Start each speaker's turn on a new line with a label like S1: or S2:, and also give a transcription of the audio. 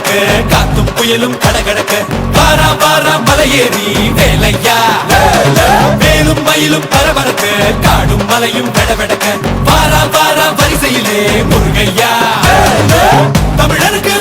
S1: படபடக்க காத்தும் புயலும் கடகடக்க வாரா வாரா மலையேறி வேலையா வேலும் மயிலும் பரபரக்க காடும் மலையும் கடபடக்க வாரா வாரா வரிசையிலே முருகையா தமிழனுக்கு